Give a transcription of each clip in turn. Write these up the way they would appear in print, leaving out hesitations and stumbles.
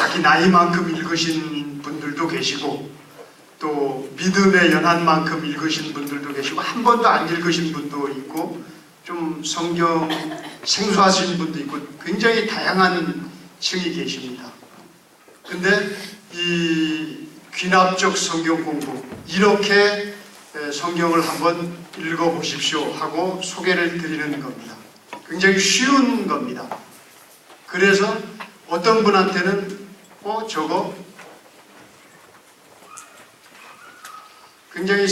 자기 나이만큼 읽으신 분들도 계시고 또 믿음의 연한만큼 읽으신 분들도 계시고 한 번도 안 읽으신 분도 있고 좀 성경 생소하신 분도 있고 굉장히 다양한 층이 계십니다. 근데 이 귀납적 성경 공부, 이렇게 성경을 한번 읽어보십시오 하고 소개를 드리는 겁니다. 굉장히 쉬운 겁니다. 그래서 어떤 분한테는 저거 굉장히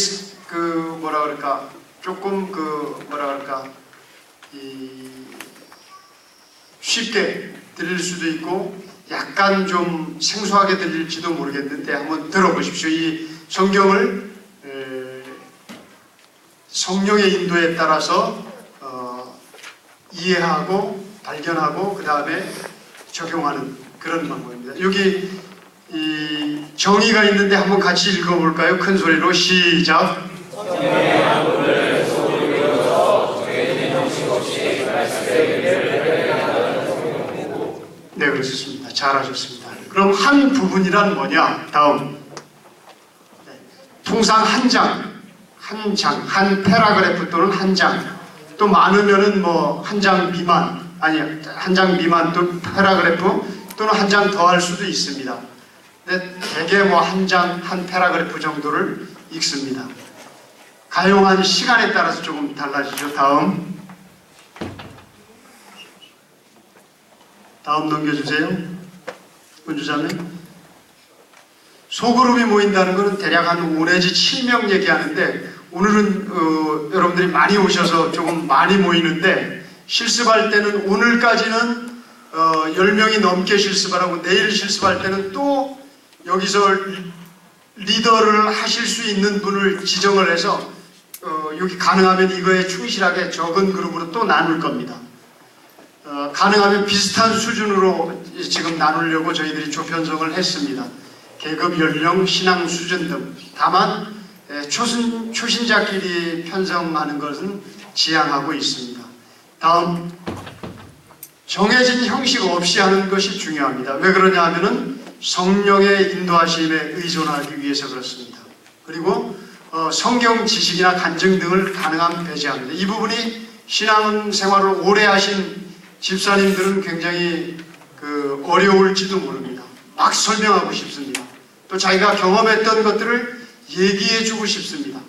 뭐라 그럴까, 조금 뭐라 그럴까, 쉽게 들릴 수도 있고 약간 좀 생소하게 들릴지도 모르겠는데 한번 들어보십시오. 이 성경을 성령의 인도에 따라서 이해하고 발견하고 그 다음에 적용하는 그런 방법입니다. 여기 이 정의가 있는데 한번 같이 읽어볼까요? 큰 소리로 시작. 성령의 하늘을 소리로 이루어서 정해진 형식 없이 말씀의 의미를 발견하는 성경 공부. 네, 그렇습니다. 잘하셨습니다. 그럼 한 부분이란 뭐냐? 다음. 통상 한 장, 패러그래프 또는 한 장, 또 많으면은 뭐 한 장 미만, 아니 한 장 미만 또 패러그래프 또는 한 장 더 할 수도 있습니다. 근데 대개 뭐 한 장, 한 패러그래프 정도를 읽습니다. 가용한 시간에 따라서 조금 달라지죠. 다음 넘겨주세요. 군주자매. 소그룹이 모인다는 것은 대략 한 5 내지 7명 얘기하는데 오늘은 여러분들이 많이 오셔서 조금 많이 모이는데 실습할 때는 오늘까지는 10명이 넘게 실습하라고 내일 실습할 때는 또 여기서 리더를 하실 수 있는 분을 지정을 해서 여기 가능하면 이거에 충실하게 적은 그룹으로 또 나눌 겁니다. 가능하면 비슷한 수준으로 지금 나누려고 저희들이 조편성을 했습니다. 계급, 연령, 신앙 수준 등. 다만 초신자끼리 편성하는 것은 지향하고 있습니다. 다음, 정해진 형식 없이 하는 것이 중요합니다. 왜 그러냐 하면은 성령의 인도하심에 의존하기 위해서 그렇습니다. 그리고 성경 지식이나 간증 등을 가능하면 배제합니다. 이 부분이 신앙생활을 오래 하신 집사님들은 굉장히 어려울지도 모릅니다. 막 설명하고 싶습니다. 또 자기가 경험했던 것들을 얘기해주고 싶습니다.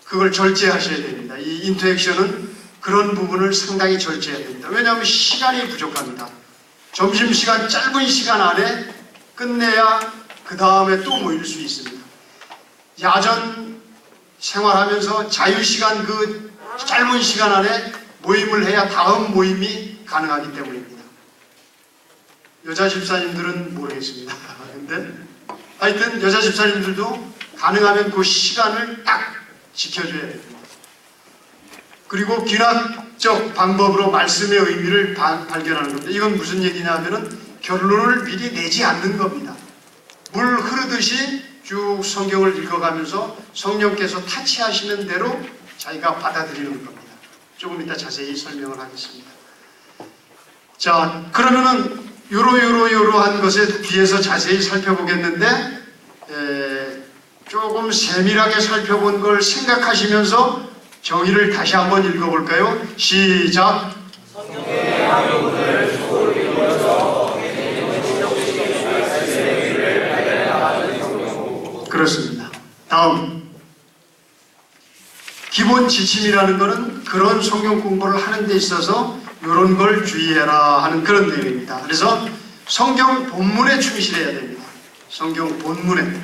그걸 절제하셔야 됩니다. 이 인터액션은 그런 부분을 상당히 절제해야 됩니다. 왜냐하면 시간이 부족합니다. 점심시간 짧은 시간 안에 끝내야 그 다음에 또 모일 수 있습니다. 야전 생활하면서 자유시간 그 짧은 시간 안에 모임을 해야 다음 모임이 가능하기 때문입니다. 여자 집사님들은 모르겠습니다. 근데 하여튼 여자 집사님들도 가능하면 그 시간을 딱 지켜줘야 됩니다. 그리고 귀납적 방법으로 말씀의 의미를 발견하는 겁니다. 이건 무슨 얘기냐 하면은 결론을 미리 내지 않는 겁니다. 물 흐르듯이 쭉 성경을 읽어가면서 성령께서 타치하시는 대로 자기가 받아들이는 겁니다. 조금 이따 자세히 설명을 하겠습니다. 자, 그러면은 요러한 것에 뒤에서 자세히 살펴보겠는데 조금 세밀하게 살펴본 걸 생각하시면서 정의를 다시 한번 읽어볼까요? 시작! 성령의 하늘을 소리로 이루어서 그렇습니다. 다음, 기본 지침이라는 것은 그런 성경 공부를 하는 데 있어서 이런 걸 주의해라 하는 그런 내용입니다. 그래서 성경 본문에 충실해야 됩니다. 성경 본문에.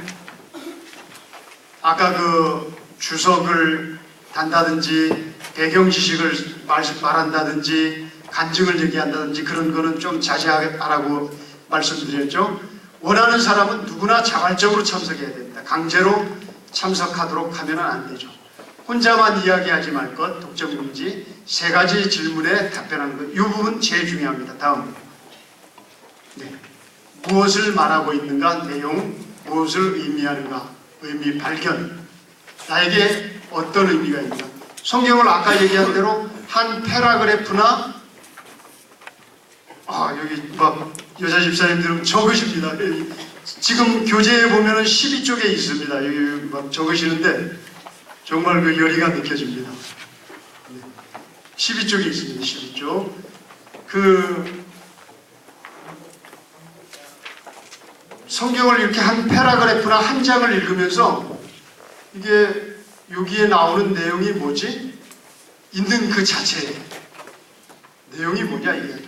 아까 주석을 단다든지 배경 지식을 말한다든지 간증을 얘기한다든지 그런 거는 좀 자제하라고 말씀드렸죠. 원하는 사람은 누구나 자발적으로 참석해야 됩니다. 강제로 참석하도록 하면 안 되죠. 혼자만 이야기하지 말 것, 독점 금지, 3가지 질문에 답변하는 것. 이 부분 제일 중요합니다. 다음. 네. 무엇을 말하고 있는가? 내용. 무엇을 의미하는가? 의미 발견. 나에게 어떤 의미가 있는가? 성경을 아까 얘기한 대로 한 패러그래프나 여기 막 여자 집사님들은 적으십니다. 지금 교재에 보면은 12쪽에 있습니다. 여기 막 적으시는데 정말 그 열의가 느껴집니다. 12쪽에 있습니다. 12쪽. 성경을 이렇게 한 패러그래프나 한 장을 읽으면서 이게 여기에 나오는 내용이 뭐지? 있는 그 자체에 내용이 뭐냐 이게.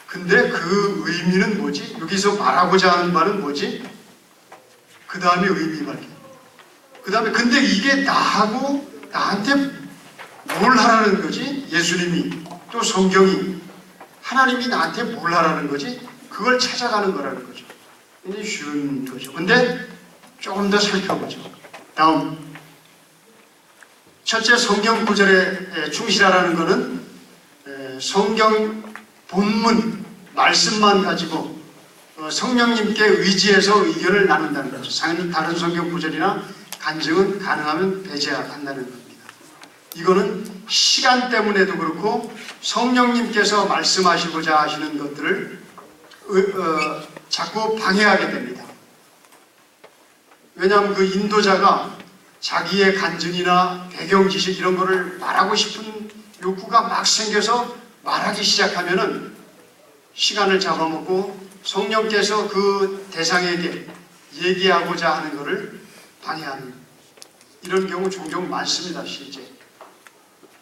근데 그 의미는 뭐지? 여기서 말하고자 하는 말은 뭐지? 그 다음에 의미 말이야. 그 다음에 근데 이게 나한테 뭘 하라는 거지? 예수님이 또 성경이 하나님이 나한테 뭘 하라는 거지? 그걸 찾아가는 거라는 거죠. 굉장히 쉬운 거죠. 근데 조금 더 살펴보죠. 다음 첫째, 성경 구절에 충실하라는 것은 성경 본문 말씀만 가지고 성령님께 의지해서 의견을 나눈다는 거죠. 다른 성경 구절이나 간증은 가능하면 배제한다는 겁니다. 이거는 시간 때문에도 그렇고 성령님께서 말씀하시고자 하시는 것들을 자꾸 방해하게 됩니다. 왜냐하면 그 인도자가 자기의 간증이나 배경 지식 이런 거를 말하고 싶은 욕구가 막 생겨서 말하기 시작하면은 시간을 잡아먹고 성령께서 그 대상에게 얘기하고자 하는 것을 방해하는 이런 경우 종종 많습니다. 실제.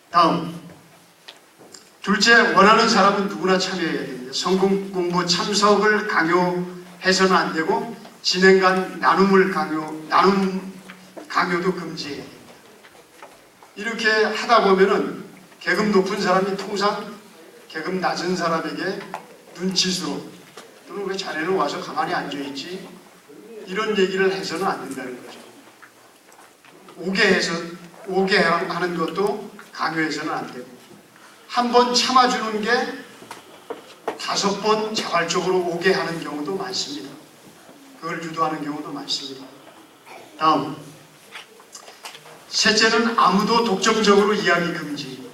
다음 둘째, 원하는 사람은 누구나 참여해야 됩니다. 성경 공부 참석을 강요해서는 안 되고 진행 나눔 강요도 금지해야 됩니다. 이렇게 하다 보면은 계급 높은 사람이 통상 계급 낮은 사람에게 눈치스러워 또는 왜 자네는 와서 가만히 앉아있지? 이런 얘기를 해서는 안 된다는 거죠. 오게 하는 것도 강요해서는 안 되고 한 번 참아주는 게 5번 자발적으로 오게 하는 경우도 많습니다. 그걸 유도하는 경우도 많습니다. 다음 셋째는 아무도 독점적으로 이야기 금지.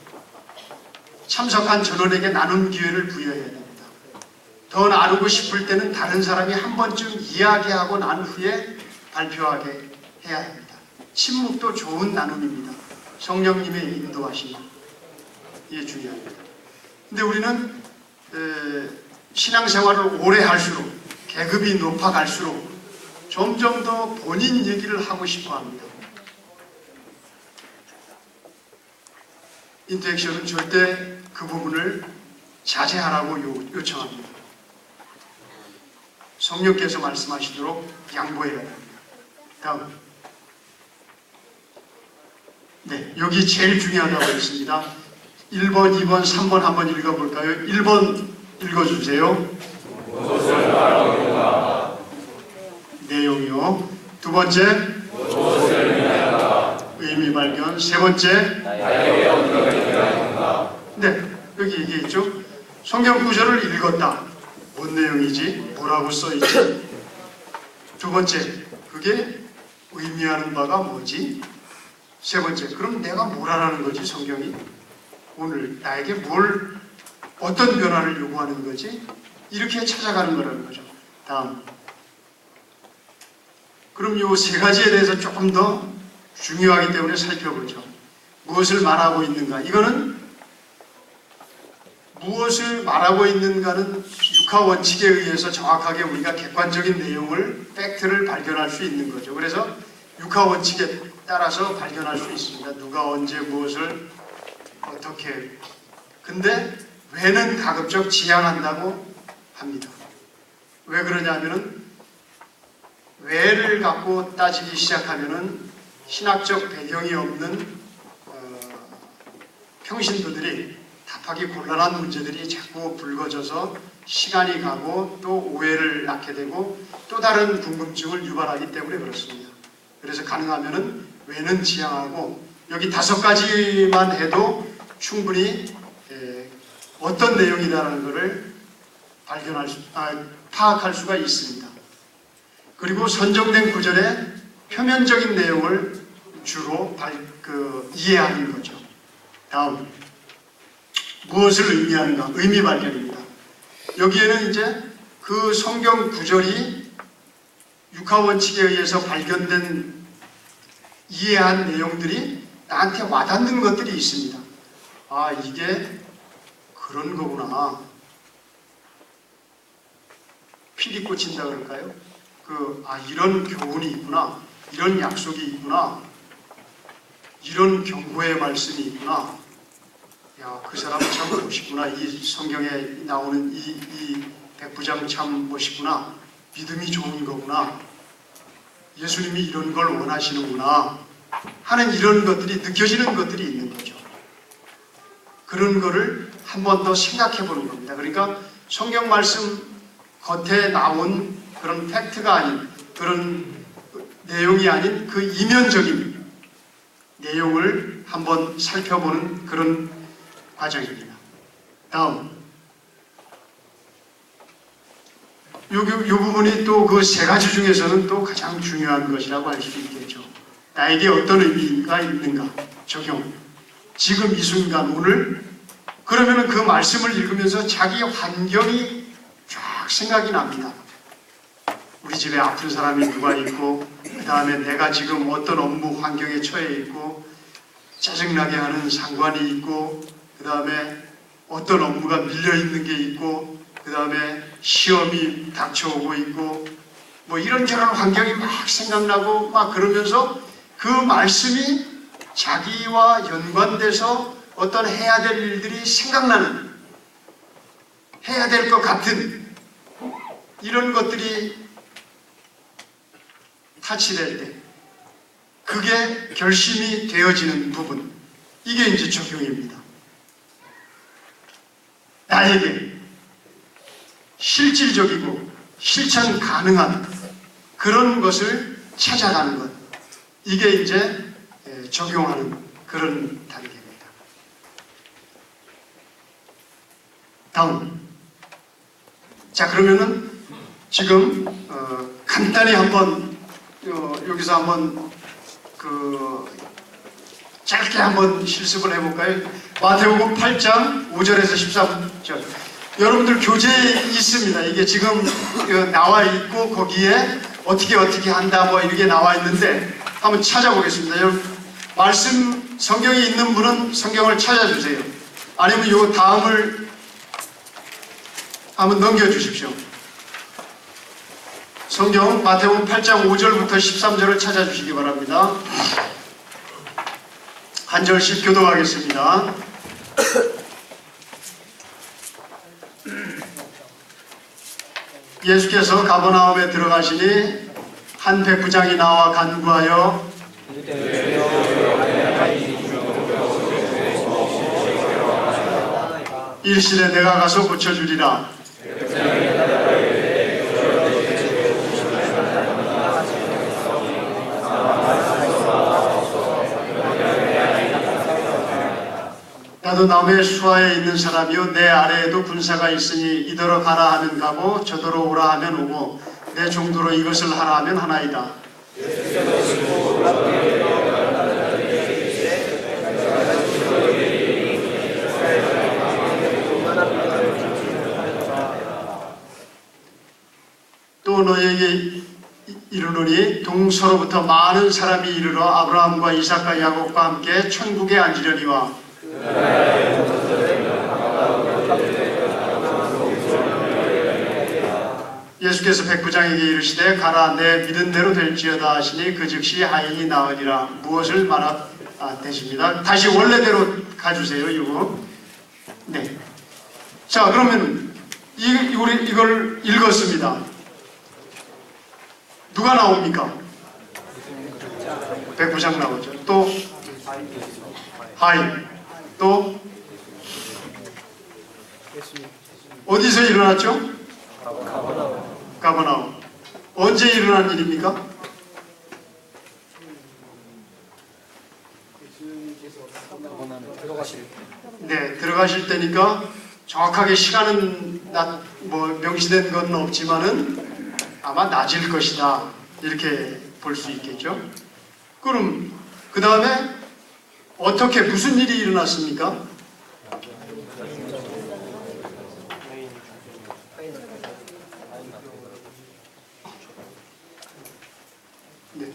참석한 전원에게 나눔 기회를 부여해야 됩니다. 더 나누고 싶을 때는 다른 사람이 한 번쯤 이야기하고 난 후에 발표하게 해야 합니다. 침묵도 좋은 나눔입니다. 성령님의 인도하심 이게 중요합니다. 근데 우리는 신앙생활을 오래 할수록 계급이 높아갈수록 점점 더 본인 얘기를 하고 싶어 합니다. 인터액션은 절대 그 부분을 자제하라고 요청합니다. 성령께서 말씀하시도록 양보해야 합니다. 다음. 네, 여기 제일 중요하다고 했습니다. 1번, 2번, 3번 한번 읽어볼까요? 1번 읽어주세요. 무엇을 말하겠는가? 내용이요. 두 번째, 무엇을 의미하는가? 의미 발견. 세 번째, 나에게 어떻게 의미하는가? 네, 여기 얘기했죠. 성경 구절을 읽었다. 뭔 내용이지? 뭐라고 써있지? 두 번째, 그게 의미하는 바가 뭐지? 세 번째, 그럼 내가 뭘 하라는 거지? 성경이 오늘 나에게 어떤 변화를 요구하는 거지? 이렇게 찾아가는 거라는 거죠. 다음, 그럼 이 세 가지에 대해서 조금 더 중요하기 때문에 살펴보죠. 무엇을 말하고 있는가? 이거는 무엇을 말하고 있는가는 육하 원칙에 의해서 정확하게 우리가 객관적인 내용을, 팩트를 발견할 수 있는 거죠. 그래서 육하 원칙에 따라서 발견할 수 있습니다. 누가 언제 무엇을 어떻게. 근데 왜는 가급적 지양한다고 합니다. 왜 그러냐면은 왜를 갖고 따지기 시작하면은 신학적 배경이 없는 평신도들이 답하기 곤란한 문제들이 자꾸 불거져서 시간이 가고 또 오해를 낳게 되고 또 다른 궁금증을 유발하기 때문에 그렇습니다. 그래서 가능하면은 왜는 지양하고 여기 5가지만 해도 충분히 어떤 내용이다라는 것을 파악할 수가 있습니다. 그리고 선정된 구절의 표면적인 내용을 주로 이해하는 거죠. 다음, 무엇을 의미하는가? 의미 발견입니다. 여기에는 이제 그 성경 구절이 육하원칙에 의해서 발견된 이해한 내용들이 나한테 와닿는 것들이 있습니다. 아, 이게 그런 거구나. 피리 꽂힌다 그럴까요? 이런 교훈이 있구나. 이런 약속이 있구나. 이런 경고의 말씀이 있구나. 야, 그 사람 참 멋있구나. 이 성경에 나오는 이 백부장 참 멋있구나. 믿음이 좋은 거구나. 예수님이 이런 걸 원하시는구나 하는 이런 것들이 느껴지는 것들이 있는 거죠. 그런 거를 한 번 더 생각해 보는 겁니다. 그러니까 성경 말씀 겉에 나온 그런 팩트가 아닌, 그런 내용이 아닌 그 이면적인 내용을 한번 살펴보는 그런 과정입니다. 다음, 이 부분이 또 그 세 가지 중에서는 또 가장 중요한 것이라고 할 수 있겠죠. 나에게 어떤 의미가 있는가? 적용. 지금 이 순간, 오늘. 그러면은 그 말씀을 읽으면서 자기 환경이 쫙 생각이 납니다. 우리 집에 아픈 사람이 누가 있고, 그 다음에 내가 지금 어떤 업무 환경에 처해 있고, 짜증나게 하는 상관이 있고, 그 다음에 어떤 업무가 밀려 있는 게 있고, 그 다음에 시험이 닥쳐오고 있고, 뭐 이런저런 환경이 막 생각나고 막 그러면서 그 말씀이 자기와 연관돼서 어떤 해야 될 일들이 생각나는, 해야 될 것 같은 이런 것들이 타치될 때 그게 결심이 되어지는 부분, 이게 이제 적용입니다. 나에게 실질적이고 실천 가능한 그런 것을 찾아가는 것, 이게 이제 적용하는 그런 단계입니다. 다음, 자, 그러면은 지금 간단히 한번 여기서 한번 짧게 한번 실습을 해볼까요? 마태복음 8장 5절에서 13절. 여러분들 교재에 있습니다. 이게 지금 나와 있고 거기에 어떻게 한다 뭐 이렇게 나와 있는데 한번 찾아보겠습니다. 여러분 말씀 성경에 있는 분은 성경을 찾아주세요. 아니면 요 다음을 한번 넘겨주십시오. 성경 마태복음 8장 5절부터 13절을 찾아주시기 바랍니다. 한 절씩 교독하겠습니다. 예수께서 가버나움에 들어가시니 한 백부장이 나와 간구하여 일실에 내가 가서 고쳐주리라. 나도 남의 수하에 있는 사람이요 내 아래에도 군사가 있으니 이더러 가라 하면 가고 저더러 오라 하면 오고 내 종도로 이것을 하라 하면 하나이다. 또 너에게 이르노니 동서로부터 많은 사람이 이르러 아브라함과 이삭과 야곱과 함께 천국에 앉으려니와 예수께서 백부장에게 이르시되 가라 내 믿은 대로 될지어다 하시니 그 즉시 하인이 나으니라. 무엇을 말하되십니다. 다시 원래대로 가주세요. 이거. 네. 자, 그러면 우리 이걸 읽었습니다. 누가 나옵니까? 백부장 나오죠. 또 하인. 또 어디서 일어났죠? 가버나움. 언제 일어난 일입니까? 네, 들어가실 때니까 정확하게 시간은 명시된 건 없지만은 아마 낮일 것이다 이렇게 볼 수 있겠죠. 그럼 그 다음에 어떻게 무슨 일이 일어났습니까? 네.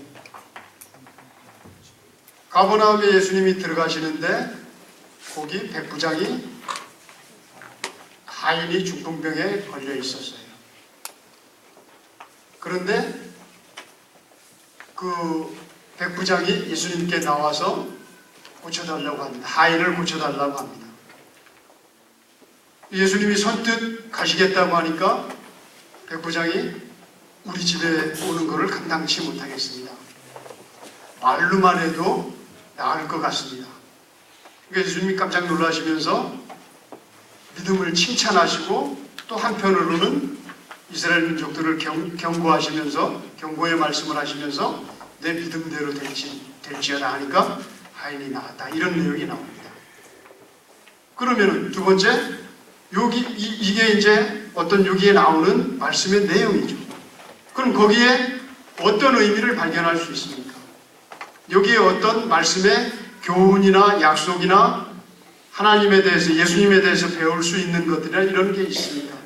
가버나움에 예수님이 들어가시는데 거기 백부장이 하인이 중풍병에 걸려 있었어요. 그런데 그 백부장이 예수님께 나와서 고쳐달라고 합니다. 하인을 고쳐달라고 합니다. 예수님이 선뜻 가시겠다고 하니까 백부장이 우리 집에 오는 것을 감당치 못하겠습니다. 말로만 해도 나을 것 같습니다. 그러니까 예수님이 깜짝 놀라시면서 믿음을 칭찬하시고 또 한편으로는 이스라엘 민족들을 경고하시면서 경고의 말씀을 하시면서 내 믿음대로 될지어다 하니까 하인이 나았다. 이런 내용이 나옵니다. 그러면은 두 번째, 이게 이제 어떤 여기에 나오는 말씀의 내용이죠. 그럼 거기에 어떤 의미를 발견할 수 있습니까? 여기에 어떤 말씀의 교훈이나 약속이나 하나님에 대해서, 예수님에 대해서 배울 수 있는 것들이나 이런 게 있습니까?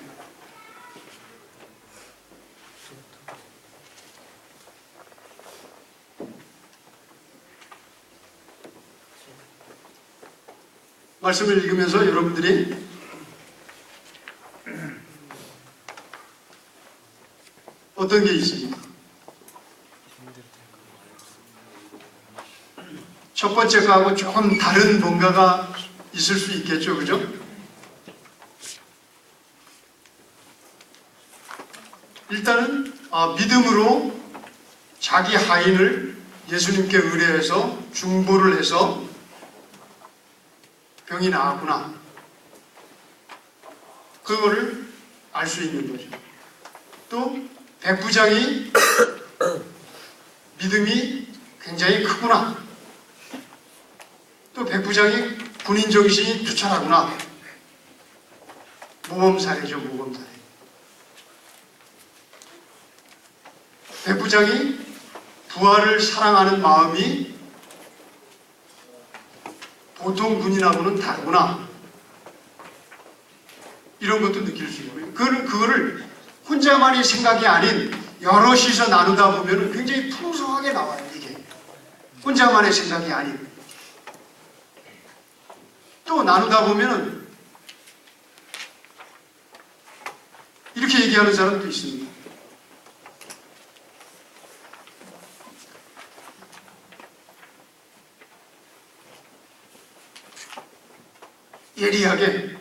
말씀을 읽으면서 여러분들이 어떤 게 있습니까? 첫 번째 거하고 조금 다른 뭔가가 있을 수 있겠죠, 그죠? 일단은 믿음으로 자기 하인을 예수님께 의뢰해서 중보를 해서 병이 나았구나. 그거를 알 수 있는 거죠. 또 백부장이 믿음이 굉장히 크구나. 또 백부장이 군인정신이 투철하구나. 모범사례죠, 모범사례. 백부장이 부하를 사랑하는 마음이 보통 군인하고는 다르구나. 이런 것도 느낄 수 있고요. 그거를 혼자만의 생각이 아닌 여럿이서 나누다 보면 굉장히 풍성하게 나와요, 이게. 혼자만의 생각이 아닌. 또 나누다 보면 이렇게 얘기하는 사람도 있습니다. 예리하게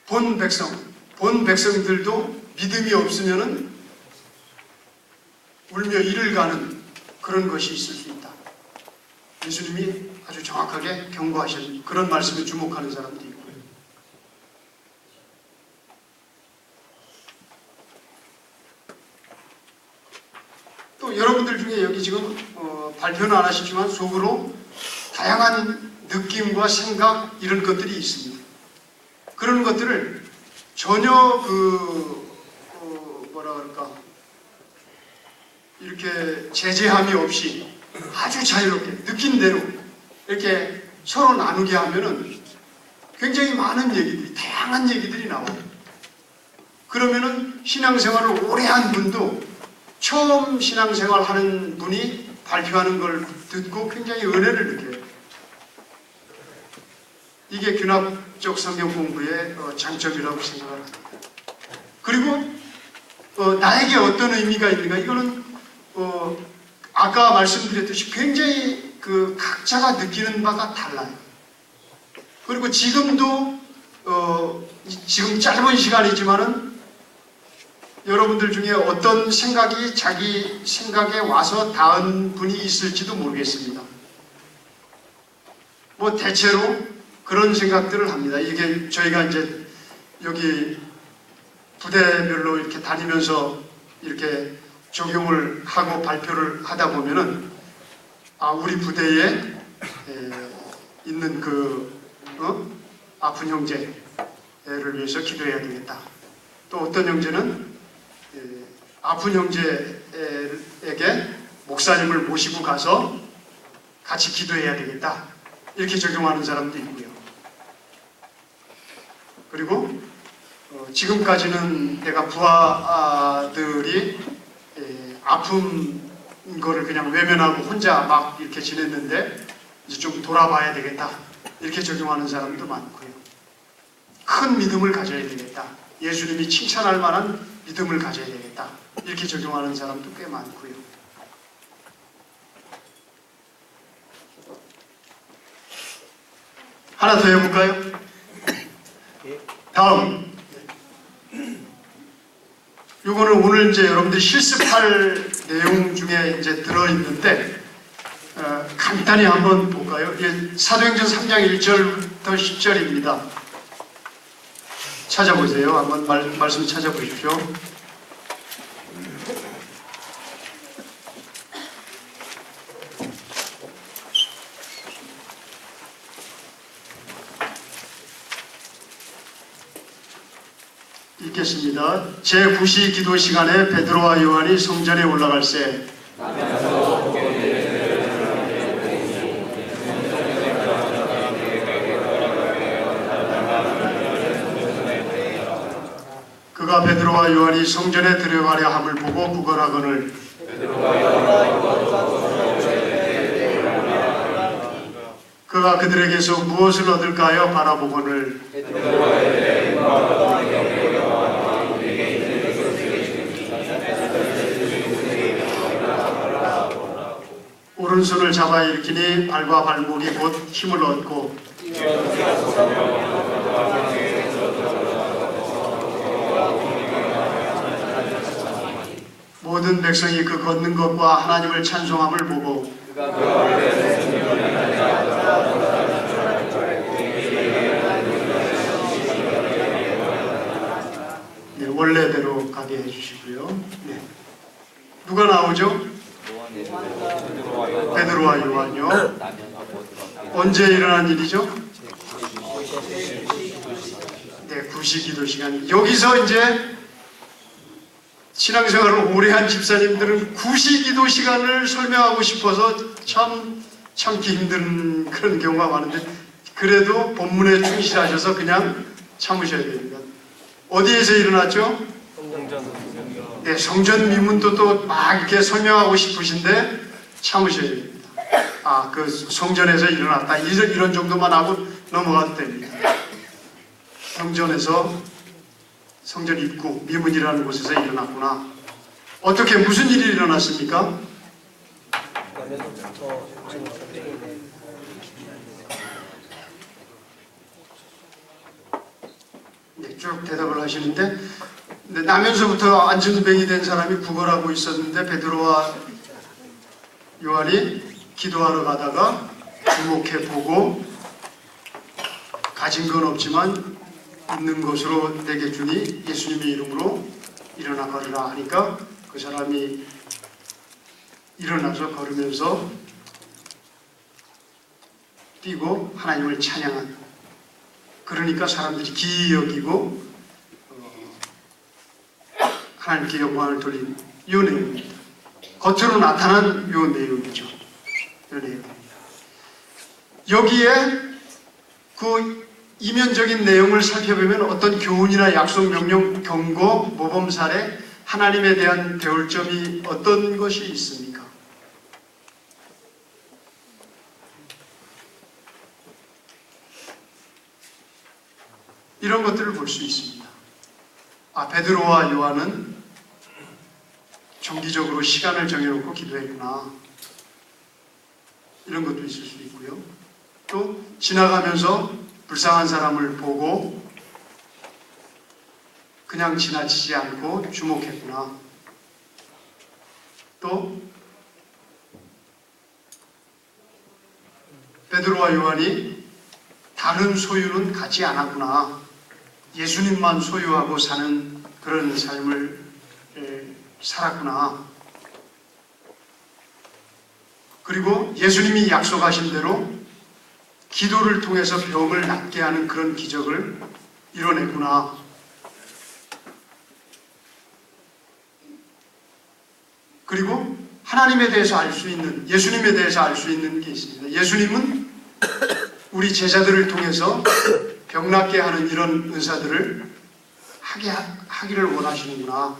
본 백성들도 믿음이 없으면은 울며 이를 가는 그런 것이 있을 수 있다. 예수님이 아주 정확하게 경고하신 그런 말씀에 주목하는 사람도 있고요. 또 여러분들 중에 여기 지금 발표는 안 하시지만 속으로 다양한 느낌과 생각 이런 것들이 있습니다. 그런 것들을 전혀 뭐라 그럴까 이렇게 제재함이 없이 아주 자유롭게 느낀 대로 이렇게 서로 나누게 하면은 굉장히 많은 얘기들이, 다양한 얘기들이 나와요. 그러면은 신앙생활을 오래 한 분도 처음 신앙생활 하는 분이 발표하는 걸 듣고 굉장히 은혜를 느껴요. 이게 균합적 성경 공부의 장점이라고 생각을 합니다. 그리고 나에게 어떤 의미가 있는가? 이거는 아까 말씀드렸듯이 굉장히 각자가 느끼는 바가 달라요. 그리고 지금도 지금 짧은 시간이지만은 여러분들 중에 어떤 생각이 자기 생각에 와서 닿은 분이 있을지도 모르겠습니다. 뭐 대체로 그런 생각들을 합니다. 이게 저희가 이제 여기 부대별로 이렇게 다니면서 이렇게 적용을 하고 발표를 하다 보면은 우리 부대에 있는 아픈 형제를 위해서 기도해야 되겠다. 또 어떤 형제는 아픈 형제에게 목사님을 모시고 가서 같이 기도해야 되겠다. 이렇게 적용하는 사람도 있고요. 그리고 지금까지는 내가 부하들이 아픔이 거를 그냥 외면하고 혼자 막 이렇게 지냈는데 이제 좀 돌아봐야 되겠다. 이렇게 적용하는 사람도 많고요. 큰 믿음을 가져야 되겠다. 예수님이 칭찬할 만한 믿음을 가져야 되겠다. 이렇게 적용하는 사람도 꽤 많고요. 하나 더 해볼까요? 다음. 요거는 오늘 이제 여러분들이 실습할 내용 중에 이제 들어있는데, 간단히 한번 볼까요? 사도행전 3장 1절부터 10절입니다. 찾아보세요. 한번 말씀 찾아보십시오. 읽겠습니다. 제9시 기도 시간에 베드로와 요한이 성전에 올라갈새 그가 베드로와 요한이 성전에 들어가려 함을 보고 구걸하거늘 그가 그들에게서 무엇을 얻을까요? 바라보거늘 오른손을 잡아 일으키니 발과 발목이 곧 힘을 얻고 모든 백성이 그 걷는 것과 하나님을 찬송함을 보고 네, 원래대로 가게 해주시고요. 네. 누가 나오죠? 베드로와 요한요. 언제 일어난 일이죠? 네, 구시기도 시간. 여기서 이제 신앙생활을 오래 한 집사님들은 구시기도 시간을 설명하고 싶어서 참 참기 힘든 그런 경우가 많은데, 그래도 본문에 충실하셔서 그냥 참으셔야 됩니다. 어디에서 일어났죠? 네, 성전 미문도 또 막 이렇게 설명하고 싶으신데 참으셔야 됩니다. 그 성전에서 일어났다. 이런 정도만 하고 넘어가도 됩니다. 성전 입구, 미문이라는 곳에서 일어났구나. 어떻게, 무슨 일이 일어났습니까? 네, 쭉 대답을 하시는데, 나면서부터 안전뱅이 된 사람이 구걸하고 있었는데 베드로와 요한이 기도하러 가다가 주목해 보고 가진 건 없지만 있는 것으로 내게 주니 예수님의 이름으로 일어나 걸으라 하니까 그 사람이 일어나서 걸으면서 뛰고 하나님을 찬양한, 그러니까 사람들이 기이 여기고 하나님께 영광을 돌린 이 내용입니다. 겉으로 나타난 이 내용이죠. 이 내용입니다. 여기에 그 이면적인 내용을 살펴보면 어떤 교훈이나 약속, 명령, 경고, 모범 사례, 하나님에 대한 배울 점이 어떤 것이 있습니까? 이런 것들을 볼 수 있습니다. 베드로와 요한은 정기적으로 시간을 정해놓고 기도했구나. 이런 것도 있을 수 있고요. 또 지나가면서 불쌍한 사람을 보고 그냥 지나치지 않고 주목했구나. 또 베드로와 요한이 다른 소유는 갖지 않았구나. 예수님만 소유하고 사는 그런 삶을 살았구나. 그리고 예수님이 약속하신 대로 기도를 통해서 병을 낫게 하는 그런 기적을 이뤄냈구나. 그리고 하나님에 대해서 알 수 있는, 예수님에 대해서 알 수 있는 게 있습니다. 예수님은 우리 제자들을 통해서 병 낫게 하는 이런 은사들을 하기를 원하시는구나.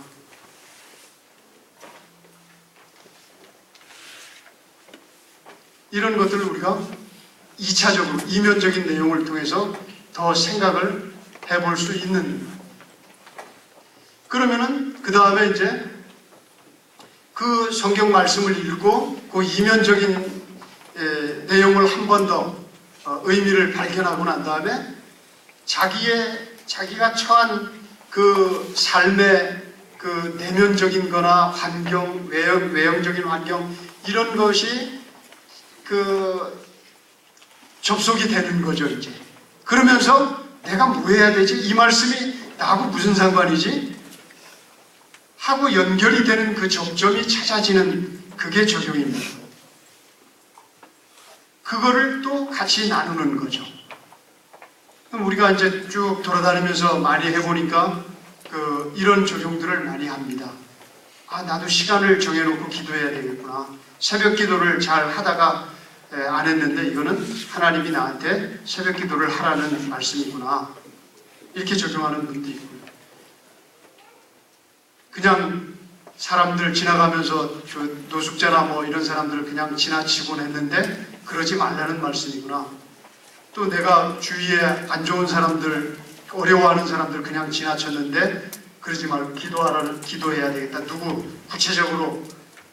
이런 것들을 우리가 2차적으로 이면적인 내용을 통해서 더 생각을 해볼 수 있는, 그러면은 그 다음에 이제 그 성경 말씀을 읽고 그 이면적인 내용을 한 번 더 의미를 발견하고 난 다음에 자기가 처한 그 삶의 그 내면적인 거나 환경, 외형적인 환경, 이런 것이 그 접속이 되는 거죠, 이제. 그러면서 내가 뭐 해야 되지? 이 말씀이 나하고 무슨 상관이지? 하고 연결이 되는 그 접점이 찾아지는, 그게 적용입니다. 그거를 또 같이 나누는 거죠. 그럼 우리가 이제 쭉 돌아다니면서 많이 해보니까 이런 적용들을 많이 합니다. 아, 나도 시간을 정해놓고 기도해야 되겠구나. 새벽 기도를 잘 하다가 안 했는데 이거는 하나님이 나한테 새벽 기도를 하라는 말씀이구나. 이렇게 적용하는 분도 있고요. 그냥 사람들 지나가면서 노숙자나 뭐 이런 사람들을 그냥 지나치곤 했는데 그러지 말라는 말씀이구나. 또 내가 주위에 안 좋은 사람들, 어려워하는 사람들 그냥 지나쳤는데 그러지 말고 기도해야 되겠다. 누구 구체적으로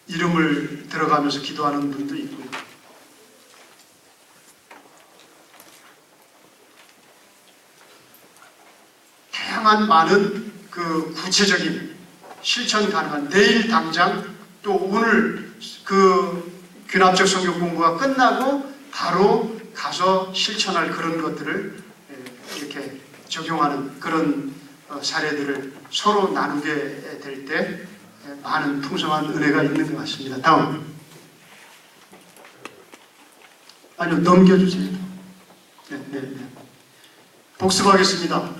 이름을 들어가면서 기도하는 분도 있고요. 다양한 많은 그 구체적인 실천 가능한, 내일 당장 또 오늘 그 귀납적 성경 공부가 끝나고 바로 가서 실천할 그런 것들을 이렇게 적용하는 그런 사례들을 서로 나누게 될 때 많은 풍성한 은혜가 있는 것 같습니다. 다음. 아니요, 넘겨주세요. 네. 복습하겠습니다.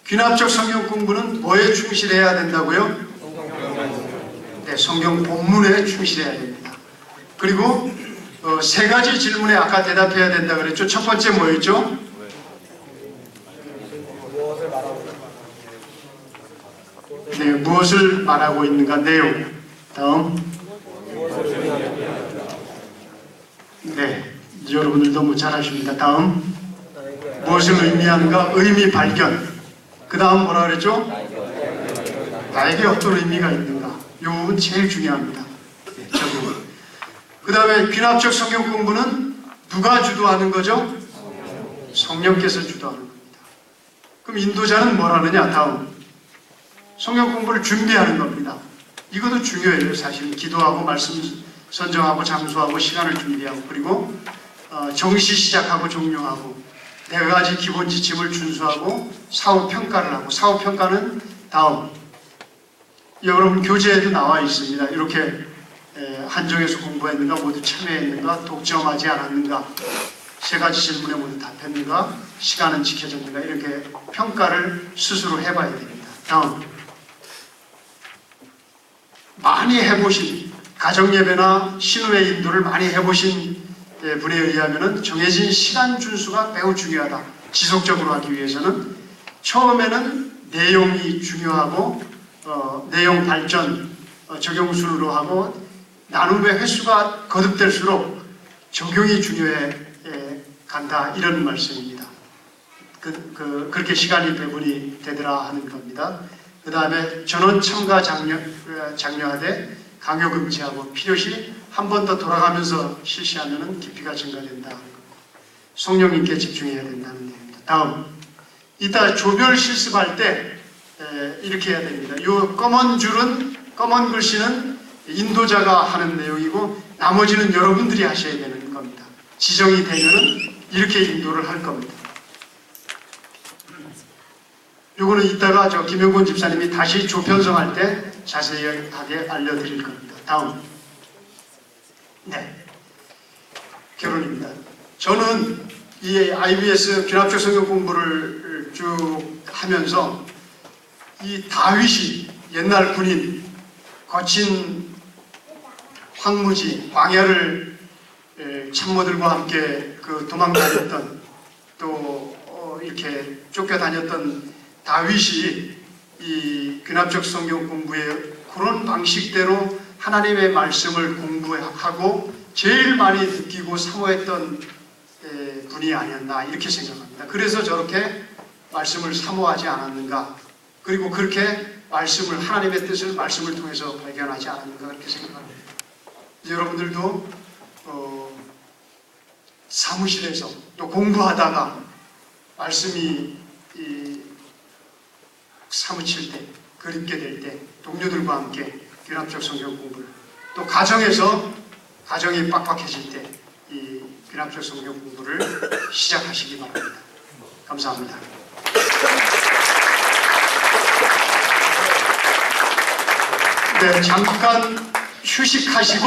귀납적 성경 공부는 뭐에 충실해야 된다고요? 네, 성경 본문에 충실해야 됩니다. 그리고 세 가지 질문에 아까 대답해야 된다 그랬죠. 첫 번째 뭐였죠? 네, 무엇을 말하고 있는가, 내용. 다음. 네, 여러분들 너무 잘하십니다. 다음. 무엇을 의미하는가, 의미 발견. 그 다음 뭐라 그랬죠? 나에게 어떤 의미가 있는가. 이 부분 제일 중요합니다. 네, 적용. 그 다음에 귀납적 성경 공부는 누가 주도하는 거죠? 성령께서 주도하는 겁니다. 그럼 인도자는 뭘 하느냐? 다음. 성경 공부를 준비하는 겁니다. 이것도 중요해요. 사실 기도하고 말씀 선정하고 장소하고 시간을 준비하고, 그리고 정시 시작하고 종료하고, 네 가지 기본 지침을 준수하고 사후 평가를 하고, 사후 평가는 다음. 여러분 교재에도 나와 있습니다. 이렇게 한정에서 공부했는가, 모두 참여했는가, 독점하지 않았는가, 세 가지 질문에 모두 답했는가, 시간은 지켜졌는가, 이렇게 평가를 스스로 해봐야 됩니다. 다음. 많이 해보신, 가정예배나 신우의 인도를 많이 해보신 분에 의하면 정해진 시간 준수가 매우 중요하다. 지속적으로 하기 위해서는 처음에는 내용이 중요하고 내용 발전, 적용순으로 하고 나눔의 횟수가 거듭될수록 적용이 중요해 간다, 이런 말씀입니다. 그렇게 시간이 배분이 되더라 하는 겁니다. 그 다음에 전원 참가 장려하되 강요 금지하고, 필요시 한 번 더 돌아가면서 실시하면 깊이가 증가된다. 성령님께 집중해야 된다는 내용입니다. 다음. 이따 조별 실습할 때 이렇게 해야 됩니다. 이 검은 글씨는 인도자가 하는 내용이고 나머지는 여러분들이 하셔야 되는 겁니다. 지정이 되면은 이렇게 인도를 할 겁니다. 요거는 이따가 김영곤 집사님이 다시 조편성할 때 자세하게 알려드릴 겁니다. 다음. 네. 결론입니다. 저는 이 IBS 귀납적 성경 공부를 쭉 하면서 이 다윗이, 옛날 군인, 거친 황무지, 광야를 참모들과 함께 도망다녔던, 또 이렇게 쫓겨다녔던 다윗이 이 귀납적 성경 공부의 그런 방식대로 하나님의 말씀을 공부하고 제일 많이 느끼고 사모했던 분이 아니었나 이렇게 생각합니다. 그래서 저렇게 말씀을 사모하지 않았는가, 그리고 그렇게 말씀을, 하나님의 뜻을 말씀을 통해서 발견하지 않았는가 그렇게 생각합니다. 여러분들도 사무실에서 또 공부하다가 말씀이 사무칠 때, 그립게 될 때 동료들과 함께 귀납적 성경 공부를, 또 가정에서 가정이 빡빡해질 때 이 귀납적 성경 공부를 시작하시기 바랍니다. 감사합니다. 네, 잠깐 휴식하시고